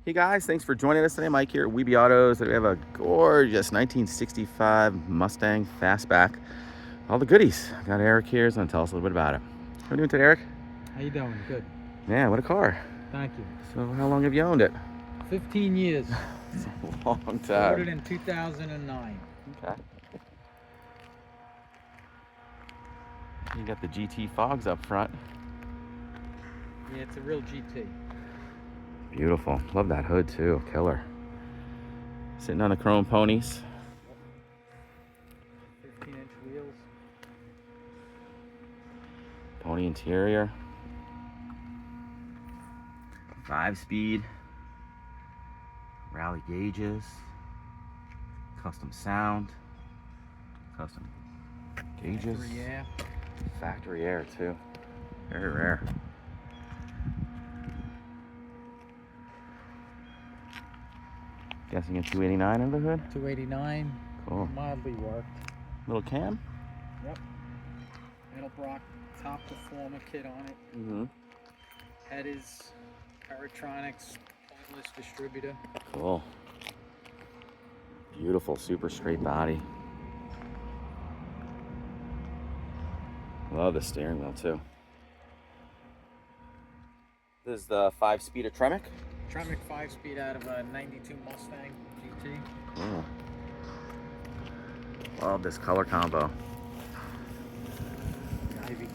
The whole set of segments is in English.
Hey guys, thanks for joining us today. Mike here at WeBe Autos. We have a gorgeous 1965 Mustang Fastback. All the goodies. Got Eric here. He's gonna tell us a little bit about it. How are you doing today, Eric? How you doing? Good. Man, what a car. Thank you. So how long have you owned it? 15 years. It's a long time. Started in 2009. Okay. You got the GT fogs up front. Yeah, it's a real GT. Beautiful. Love that hood too. Killer. Sitting on the chrome ponies. 15-inch wheels. Pony interior. 5-speed. Rally gauges. Custom sound. Custom gauges. Factory air. Factory air too. Very rare. Guessing a 289 under the hood? 289. Cool. Mildly worked. Little cam? Yep. Edelbrock Top Performer Kit on it. Mm-hmm. Head is Pertronix pointless distributor. Cool. Beautiful, super straight body. Love the steering wheel too. This is the 5-speed Tremec? Tremec 5-speed out of a 92 Mustang GT. Cool. Love this color combo. Ivy green.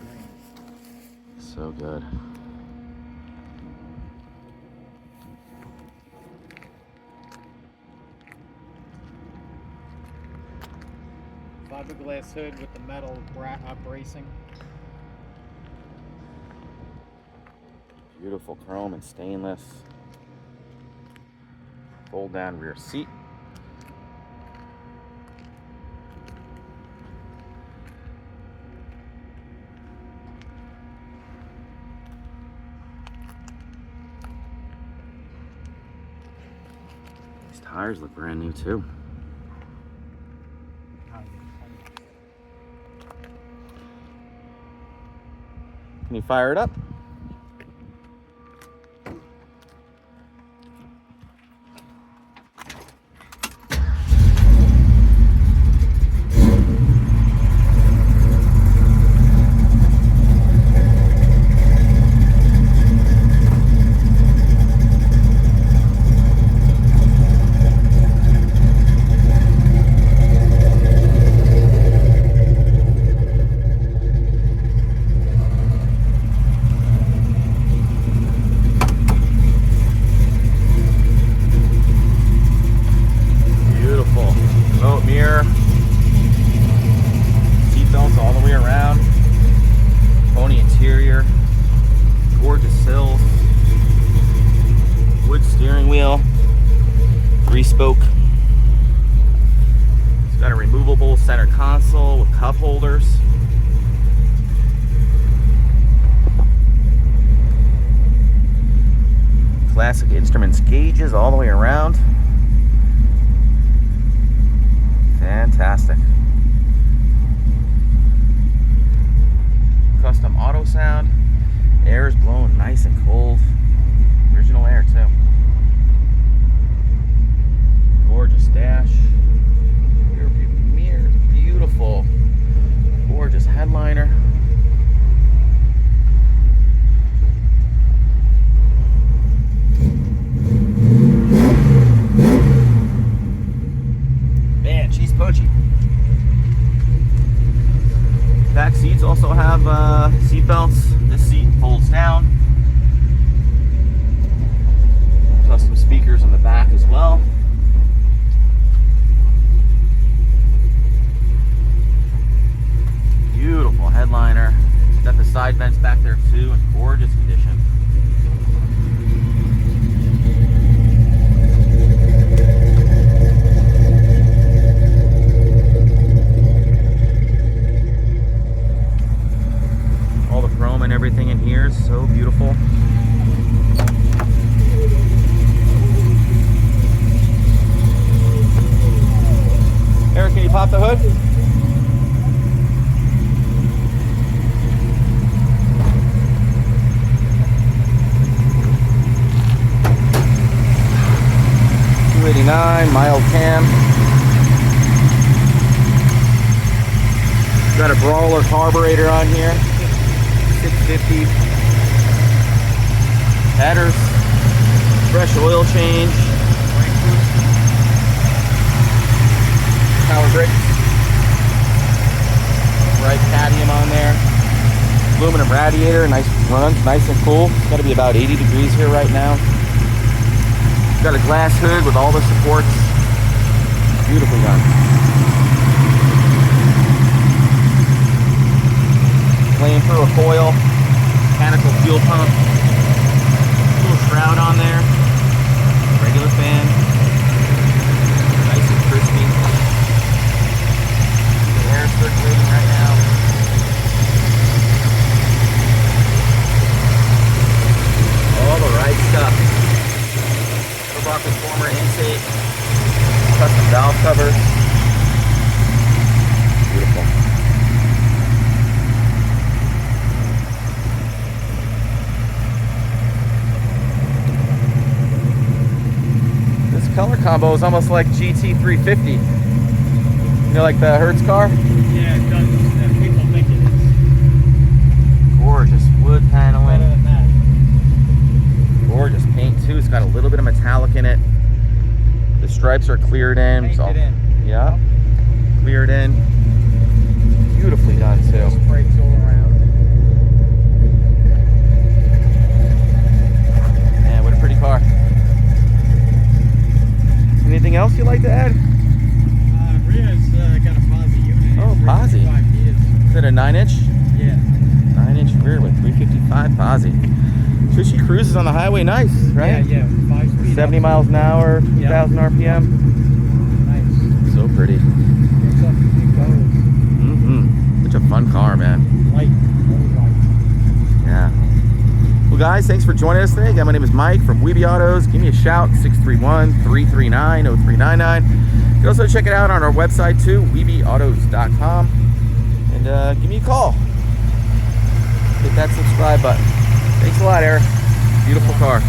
So good. Fiberglass hood with the metal bracing. Beautiful chrome and stainless. Fold down rear seat. These tires look brand new too. Can you fire it up? Mirror, seat belts all the way around, pony interior, gorgeous sills, wood steering wheel, 3-spoke. It's got a removable center console with cup holders. Classic Instruments gauges all the way around. Fantastic. Custom auto sound. Air is blowing nice and cold. Original air too. Gorgeous dash. Rear view mirror. Beautiful. Gorgeous headliner. Posi. Back seats also have seat belts. This seat folds down. Custom speakers on the back as well. Beautiful headliner. Got the side vents back there too in gorgeous condition. And everything in here is so beautiful. Eric, can you pop the hood? 489, mild cam. Got a Brawler carburetor on here. 650. Headers. Fresh oil change. Power brakes. Bright cadmium on there. Aluminum radiator, nice, runs nice and cool. It's got to be about 80 degrees here right now. Got a glass hood with all the supports. Beautifully done. Playing through a coil, mechanical fuel pump, little shroud on there, regular fan, nice and crispy. The air circulating right now. All the right stuff. Edelbrock Performer intake, custom valve covers. Beautiful. This color combo is almost like GT350. You know, like the Hertz car? Yeah, it does. People think it is. Gorgeous wood paneling. Better than that. Gorgeous paint too. It's got a little bit of metallic in it. The stripes are cleared in. Painted in. Yeah. Cleared in. Beautifully done too. Brakes all around. Man, what a pretty car. Anything else you'd like to add? Rear's got a Posi unit. Oh, Posi. 5 years. Is it a 9-inch? Yeah. 9-inch rear with 355 Posi. So she cruises on the highway nice, right? Yeah, 5 speed. 70 miles an hour, 2,000 RPM. Nice. So pretty. Picks up, it goes. Such a fun car, man. Light. Very light. Yeah. Well, guys, thanks for joining us today. Again, my name is Mike from WeBe Autos. Give me a shout, 631-339-0399. You can also check it out on our website, too, webeautos.com. And give me a call. Hit that subscribe button. Thanks a lot, Eric. Beautiful car.